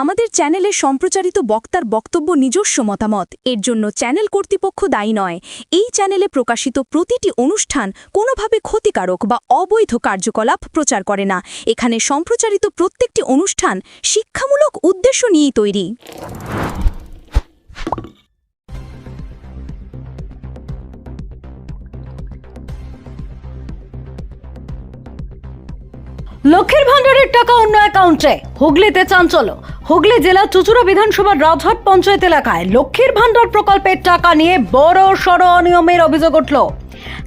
আমাদের চ্যানেলে সম্প্রচারিত বক্তার বক্তব্য নিজস্ব মতামত, এর জন্য চ্যানেল কর্তৃপক্ষ দায়ী নয়। এই চ্যানেলে প্রকাশিত প্রতিটি অনুষ্ঠান কোনোভাবে ক্ষতিকারক বা অবৈধ কার্যকলাপ প্রচার করে না। এখানে সম্প্রচারিত প্রত্যেকটি অনুষ্ঠান শিক্ষামূলক উদ্দেশ্য নিয়েই তৈরি। লক্ষ্মীর ভান্ডারের টাকা অন্য অ্যাকাউন্টে, হুগলিতে চাঞ্চল্য। হুগলি জেলার চুঁচুড়া বিধানসভার রাজহাট পঞ্চায়েত এলাকায় লক্ষ্মীর ভান্ডার প্রকল্পের টাকা নিয়ে বড় সড় অনিয়মের অভিযোগ উঠল।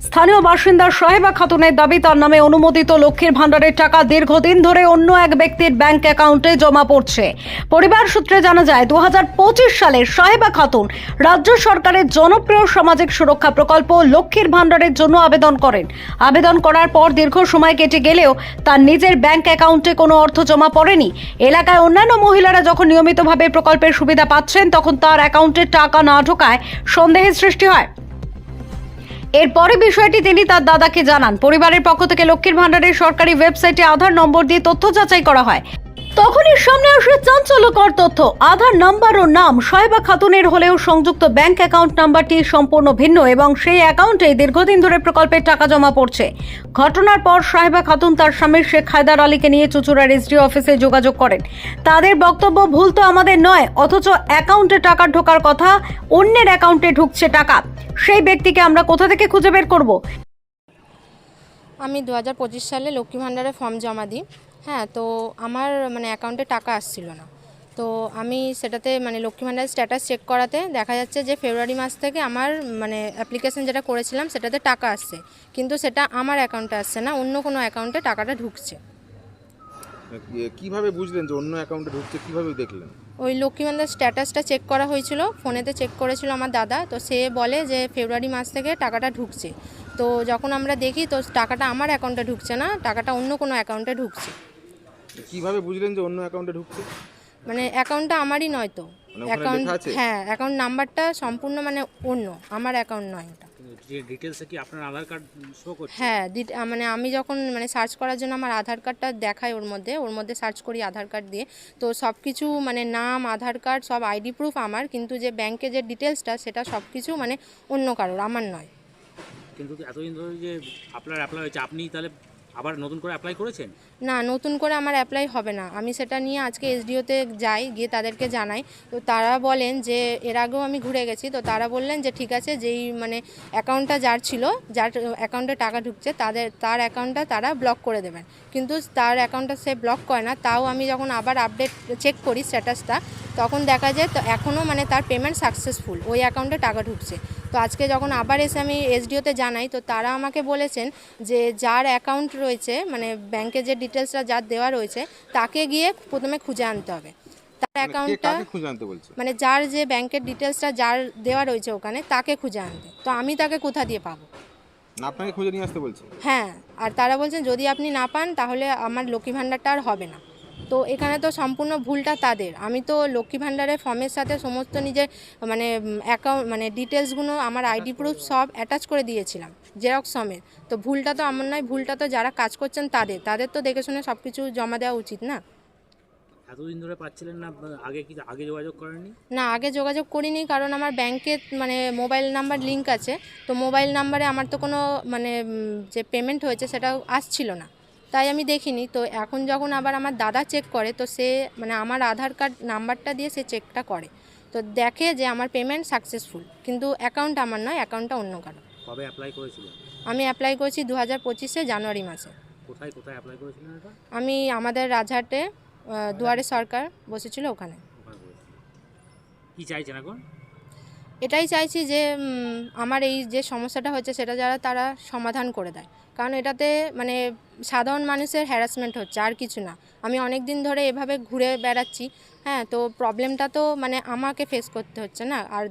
স্থানীয় বাসিন্দা সাহেবা খাতুনের দাবি, তার নামে অনুমোদিত লক্ষ্মীর ভান্ডারের টাকা দীর্ঘদিন ধরে অন্য এক ব্যক্তির ব্যাংক অ্যাকাউন্টে জমা পড়ছে। পরিবার সূত্রে জানা যায়, 2025 সালে সাহেবা খাতুন রাজ্য সরকারের জনপ্রিয় সামাজিক সুরক্ষা প্রকল্প লক্ষ্মীর ভান্ডারের জন্য আবেদন করেন। আবেদন করার পর দীর্ঘ সময় কেটে গেলেও তার নিজের ব্যাংক অ্যাকাউন্টে কোনো অর্থ জমা পড়েনি। এলাকায় অন্যান্য মহিলারা যখন নিয়মিতভাবে প্রকল্পের সুবিধা পাচ্ছেন, তখন তার অ্যাকাউন্টে টাকা না ঢোকায় সন্দেহের সৃষ্টি হয়। এরপরে বিষয়টি তিনি তার দাদাকে জানান। পরিবারের পক্ষ থেকে লক্ষ্মীর ভান্ডারের সরকারি ওয়েবসাইটে আধার নম্বর দিয়ে তথ্য যাচাই করা হয়। তখনই সামনে আসে চাঞ্চল্যকর তথ্য। আধার নাম্বার ও নাম সাহেবা খাতুনের হলেও সংযুক্ত ব্যাংক অ্যাকাউন্ট নাম্বারটি সম্পূর্ণ ভিন্ন এবং সেই অ্যাকাউন্টে দীর্ঘদিন ধরে প্রকল্পের টাকা জমা পড়ছে। ঘটনার পর সাহেবা খাতুন তার স্বামী শেখ হায়দার আলীকে নিয়ে চুঁচুড়ার এসডিও অফিসে যোগাযোগ করেন। তাদের বক্তব্য, ভুল তো আমাদের নয়, অথচ অ্যাকাউন্টে টাকা ঢোকার কথা, অন্যের অ্যাকাউন্টে ঢুকছে টাকা। সেই ব্যক্তিকে আমরা কোথা থেকে খুঁজে বের করব? আমি 2025 সালে লক্ষ্মী ভান্ডারে ফর্ম জমা দিই। হ্যাঁ, তো আমার অ্যাকাউন্টে টাকা আসছিল না। তো আমি সেটাতে লক্ষ্মী ভান্ডারের স্ট্যাটাস চেক করাতে দেখা যাচ্ছে যে ফেব্রুয়ারি মাস থেকে আমার অ্যাপ্লিকেশন যেটা করেছিলাম সেটাতে টাকা আসছে, কিন্তু সেটা আমার অ্যাকাউন্টে আসছে না, অন্য কোনো অ্যাকাউন্টে টাকাটা ঢুকছে। কিভাবে বুঝলেন যে অন্য অ্যাকাউন্টে ঢুকছে, কিভাবে দেখলেন? ওই লক্ষ্মী ভান্ডারের স্ট্যাটাসটা চেক করা হয়েছিল, ফোনেতে চেক করেছিল আমার দাদা। তো সে বলে যে ফেব্রুয়ারি মাস থেকে টাকাটা ঢুকছে। তো যখন আমরা দেখি তো টাকাটা আমার অ্যাকাউন্টে ঢুকছে না, টাকাটা অন্য কোনো অ্যাকাউন্টে ঢুকছে। কিভাবে বুঝলেন যে অন্য অ্যাকাউন্টে ঢুকছে? অ্যাকাউন্টটা আমারই নয় তো, অ্যাকাউন্ট, হ্যাঁ, অ্যাকাউন্ট নাম্বারটা সম্পূর্ণ অন্য, আমার অ্যাকাউন্ট নয় ওটা। যে ডিটেইলসে কি আপনার আধার কার্ড শো করছে? হ্যাঁ, আমি যখন সার্চ করার জন্য আমার আধার কার্ডটা দেখাই, ওর মধ্যে সার্চ করি আধার কার্ড দিয়ে। তো সব কিছু নাম, আধার কার্ড, সব আইডি প্রুফ আমার, কিন্তু যে ব্যাংকে যে ডিটেলসটা সেটা সব কিছু অন্য কারোর, আমার নয়। কিন্তু এতদিন ধরে যে আপনার অ্যাপ্লাই হয়েছে, আপনি তাহলে আবার নতুন করে অ্যাপ্লাই করেছেন? না, নতুন করে আমার অ্যাপ্লাই হবে না। আমি সেটা নিয়ে আজকে এসডিওতে যাই, গিয়ে তাদেরকে জানাই। তো তারা বলেন যে, এর আগেও আমি ঘুরে গেছি, তো তারা বললেন যে ঠিক আছে, যেই অ্যাকাউন্টটা যার ছিল, যার অ্যাকাউন্টে টাকা ঢুকছে, তার অ্যাকাউন্টটা তারা ব্লক করে দেবেন। কিন্তু তার অ্যাকাউন্টটা সে ব্লক করে না। তাও আমি যখন আবার আপডেট চেক করি স্ট্যাটাসটা, তখন দেখা যায় তো এখনও তার পেমেন্ট সাকসেসফুল, ওই অ্যাকাউন্টে টাকা ঢুকছে। তো আজকে যখন আবার এসে আমি এসডিওতে জানাই, তো তারা আমাকে বলেছেন যে যার অ্যাকাউন্ট রয়েছে, ব্যাংকে যে ডিটেলসটা যার দেওয়া রয়েছে, তাকে গিয়ে প্রথমে খুঁজে আনতে হবে তার অ্যাকাউন্টটা। খুঁজে আনতে বলছে? যার যে ব্যাংকের ডিটেলসটা যার দেওয়া রয়েছে ওখানে, তাকে খুঁজে আনতে। তো আমি তাকে কোথা দিয়ে পাবো? না, আপনাকে খুঁজে নিয়ে আসতে বলছে? হ্যাঁ, আর তারা বলছেন যদি আপনি না পান তাহলে আমার লক্ষ্মী ভান্ডারটা আর হবে না। তো এখানে তো সম্পূর্ণ ভুলটা তাদের। আমি তো লক্ষ্মী ভান্ডারের ফর্মের সাথে সমস্ত নিজের অ্যাকাউন্ট ডিটেলসগুলো, আমার আইডি প্রুফ সব অ্যাটাচ করে দিয়েছিলাম, জেরক্স সমেত। তো ভুলটা তো আমার নয়, ভুলটা তো যারা কাজ করছেন তাদের তো দেখে শুনে সব কিছু জমা দেওয়া উচিত না? এতদিন ধরে পাচ্ছিলেন না? আগে যোগাযোগ করেননি? না, আগে যোগাযোগ করিনি, কারণ আমার ব্যাংকে মোবাইল নাম্বার লিঙ্ক আছে। তো মোবাইল নাম্বারে আমার তো কোনো যে পেমেন্ট হয়েছে সেটা আসছিল না, তাই আমি দেখিনি। তো এখন যখন আবার আমার দাদা চেক করে, তো সে আমার আধার কার্ড নাম্বারটা দিয়ে সে চেকটা করে, তো দেখে যে আমার পেমেন্ট সাকসেসফুল, কিন্তু অ্যাকাউন্ট আমার নয়, অ্যাকাউন্টটা অন্য কারো। কবে অ্যাপ্লাই করেছিলেন? আমি অ্যাপ্লাই করেছি 2025 জানুয়ারি মাসে। কোথায় কোথায় অ্যাপ্লাই করেছিলেন এটা? আমি আমাদের রাজহাটে দুয়ারে সরকার বসেছিল, ওখানে। কি চাইছেন এখন? এটাই চাইছি যে আমার এই যে সমস্যাটা হচ্ছে সেটা তারা সমাধান করে দেয়, কারণ এটাতে সাধারণ মানুষের হ্যারাসমেন্ট হচ্ছে, আর কিছু না। আমি অনেক দিন ধরে এভাবে ঘুরে বেড়াচ্ছি। হ্যাঁ, তো প্রবলেমটা তো আমাকে ফেস করতে হচ্ছে না। আর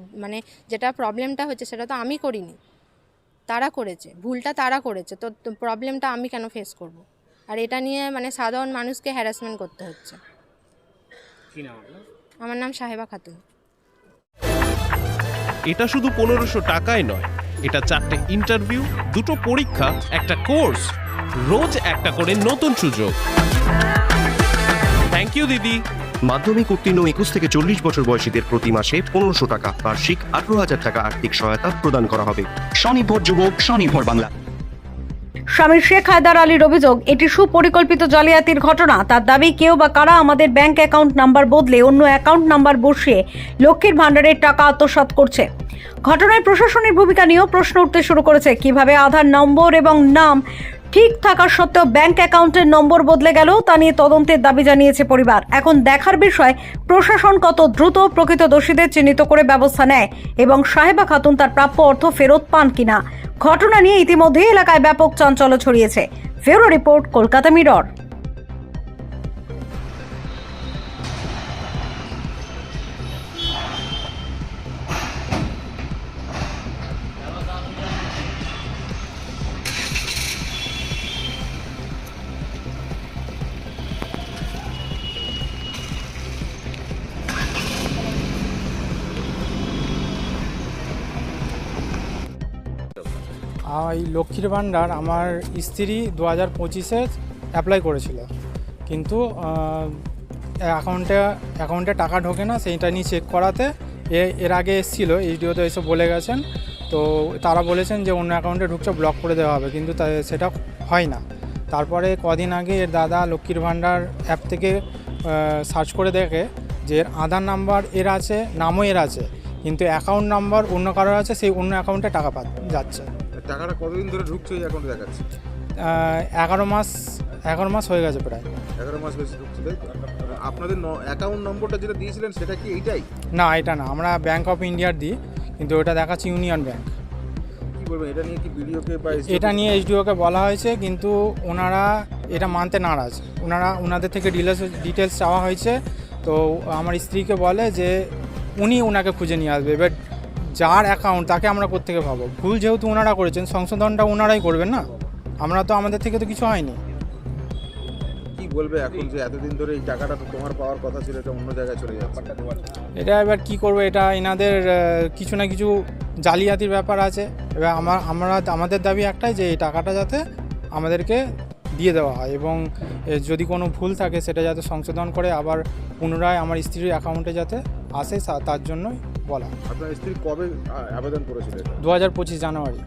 যেটা প্রবলেমটা হচ্ছে সেটা তো আমি করিনি, তারা করেছে, ভুলটা তারা করেছে। তো প্রবলেমটা আমি কেন ফেস করব? আর এটা নিয়ে সাধারণ মানুষকে হ্যারাসমেন্ট করতে হচ্ছে। কি নাম আপনার? আমার নাম সাহেবা খাতুন। এটা শুধু 1500 টাকায় নয়, এটা 4টে ইন্টারভিউ, 2টো পরীক্ষা, একটা কোর্স, রোজ একটা করে নতুন সুযোগ। থ্যাংক ইউ দিদি। মাধ্যমিক উত্তীর্ণ 21 থেকে 40 বছর বয়সীদের প্রতি মাসে 1500 টাকা, বার্ষিক 18,000 টাকা আর্থিক সহায়তা প্রদান করা হবে। স্বনির্ভর যুবক, স্বনির্ভর বাংলা। স্বামী শেখ হায়দার আলীর অভিযোগ, এটি সুপরিকল্পিত জালিয়াতির ঘটনা। তার দাবি, কেউ বা কারা আমাদের ব্যাংক অ্যাকাউন্ট নাম্বার বদলে অন্য অ্যাকাউন্ট নাম্বার বসিয়ে লক্ষ্মীর ভাণ্ডারের টাকা আত্মসাৎ করছে। ঘটনায় প্রশাসনের ভূমিকা নিয়েও প্রশ্ন উঠতে শুরু করেছে। কিভাবে আধার নম্বর এবং নাম ঠিক থাকা সত্ত্বেও ব্যাংক অ্যাকাউন্টের নম্বর বদলে গেল, তা নিয়ে তদন্তের দাবি জানিয়েছে পরিবার। এখন দেখার বিষয় প্রশাসন কত দ্রুত প্রকৃত দোষীদের চিহ্নিত করে ব্যবস্থা নেয় এবং সাহেবা খাতুন তার প্রাপ্য অর্থ ফেরত পান কিনা। ঘটনা নিয়ে ইতিমধ্যে এলাকায় ব্যাপক চাঞ্চল্য ছড়িয়েছে। Bureau report, Kolkata mirror. এই লক্ষ্মীর ভাণ্ডার আমার স্ত্রী 2025-এ অ্যাপ্লাই করেছিল, কিন্তু অ্যাকাউন্টে টাকা ঢোকে না। সেইটা নিয়ে চেক করাতে এর আগে এসেছিলো, এইচডিওতে এসে বলে গেছেন। তো তারা বলেছেন যে অন্য অ্যাকাউন্টে ঢুকছে, ব্লক করে দেওয়া হবে, কিন্তু সেটা হয় না। তারপরে কদিন আগে এর দাদা লক্ষ্মীর ভাণ্ডার অ্যাপ থেকে সার্চ করে দেখে যে এর আধার নাম্বার এর আছে, নামও এর আছে, কিন্তু অ্যাকাউন্ট নাম্বার অন্য কারোর আছে, সেই অন্য অ্যাকাউন্টে টাকা যাচ্ছে। টাকাটা কতদিন ধরে ঢুকছে এই অ্যাকাউন্টে দেখাচ্ছে? 11 মাস হয়ে গেছে প্রায়। 11 মাস বেশি ঢুকছে, তাই তো? আপনাদের অ্যাকাউন্ট নম্বরটা যেটা দিয়েছিলেন সেটা কি এইটাই? না, এটা না, আমরা ব্যাংক অফ ইন্ডিয়ার দিই, কিন্তু ওটা দেখাচ্ছে ইউনিয়ন ব্যাংক। কি বলবেন, এটা নিয়ে কি বিডিওকে বা এটা নিয়ে এইচডিওকে বলা হয়েছে, কিন্তু ওনারা এটা মানতে নারাজ। ওনাদের থেকে ডিটেলস চাওয়া হয়েছে। তো আমার স্ত্রীকে বলে যে উনি ওনাকে খুঁজে নিয়ে আসবে। এবার যার অ্যাকাউন্ট তাকে আমরা কোত্থেকে পাবো? ভুল যেহেতু ওনারা করেছেন, সংশোধনটা ওনারাই করবেন না, আমরা তো, আমাদের থেকে তো কিছু হয়নি। কি বলবে এখন যে এতদিন ধরে এই টাকাটা তো তোমার পাওয়ার কথা ছিল, এটা অন্য জায়গায় চলে যাচ্ছে? এটা এবার কি করবে, এটা এনাদের কিছু না কিছু জালিয়াতির ব্যাপার আছে। এবার আমাদের দাবি একটাই, যে এই টাকাটা যাতে আমাদেরকে দিয়ে দেওয়া হয় এবং যদি কোনো ভুল থাকে সেটা যাতে সংশোধন করে আবার পুনরায় আমার স্ত্রীর অ্যাকাউন্টে যাতে আসে, তার জন্যই বলা। আপনার স্ত্রী কবে আবেদন করেছিল? 2025 জানুয়ারি।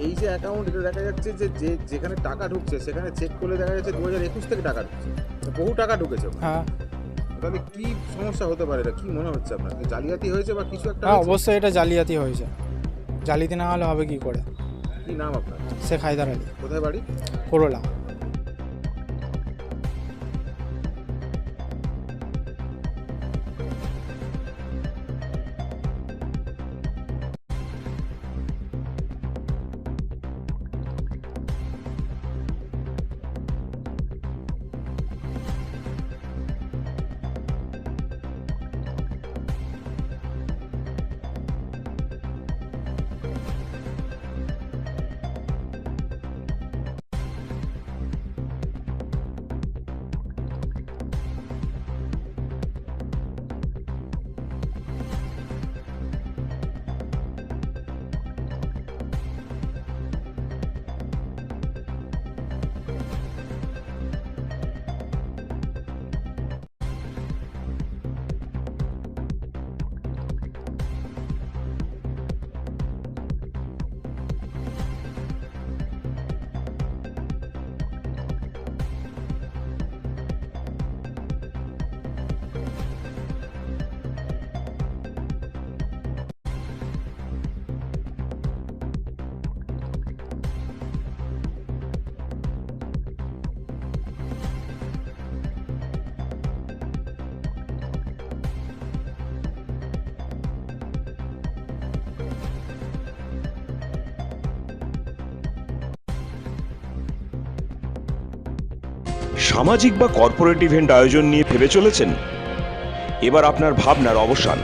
এই যে অ্যাকাউন্ট, এটা দেখা যাচ্ছে যে যেখানে টাকা ঢুকছে সেখানে চেক করলে দেখা যাচ্ছে 2021 থেকে টাকা ঢুকছে, বহু টাকা ঢুকেছে। হ্যাঁ, তাহলে কি সমস্যা হতে পারে? এটা কি মনে হচ্ছে আপনার, জালিয়াতি হয়েছে বা কিছু একটা? হ্যাঁ, অবশ্যই এটা জালিয়াতি হয়েছে। জালিয়াতি না হলে হবে কি করে? কি নাম আপনার? শেখ হায়দার আলী। কোথায় বাড়ি? করোলা। সামাজিক বা কর্পোরেট ইভেন্ট আয়োজন নিয়ে ভেবে চলেছেন? এবার আপনার ভাবনার অবসান।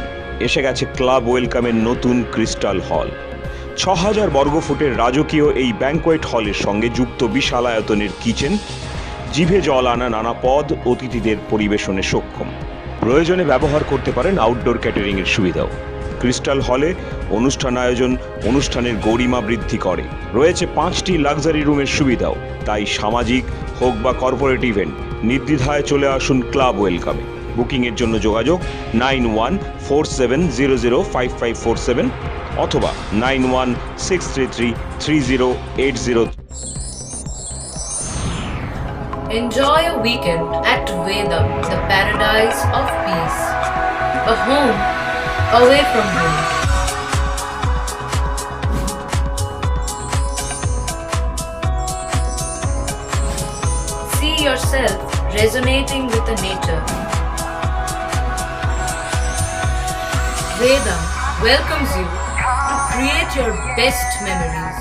এসে গেছে ক্লাব ওয়েলকামের নতুন ক্রিস্টাল হল। 6000 বর্গফুটের রাজকীয় এই ব্যাংকোয়েট হলের সঙ্গে যুক্ত বিশাল আয়তনের কিচেন, জিভে জল আনা নানা পদ অতিথিদের পরিবেশনে সক্ষম। প্রয়োজনে ব্যবহার করতে পারেন আউটডোর ক্যাটারিংয়ের সুবিধাও। ক্রিস্টাল হলে অনুষ্ঠান আয়োজন অনুষ্ঠানের গরিমা বৃদ্ধি করে। রয়েছে 5টি লাক্সারি রুমের সুবিধাও। তাই সামাজিক হোক বা কর্পোরেট ইভেন্ট, নির্দ্বিধায় চলে আসুন ক্লাব ওয়েলকামে। বুকিংয়ের জন্য যোগাযোগ 9147005547 অথবা 9163333080। Enjoy a weekend at Vedam, the paradise of peace. A home away from home. See yourself resonating with the nature. Vedam welcomes you to create your best memories.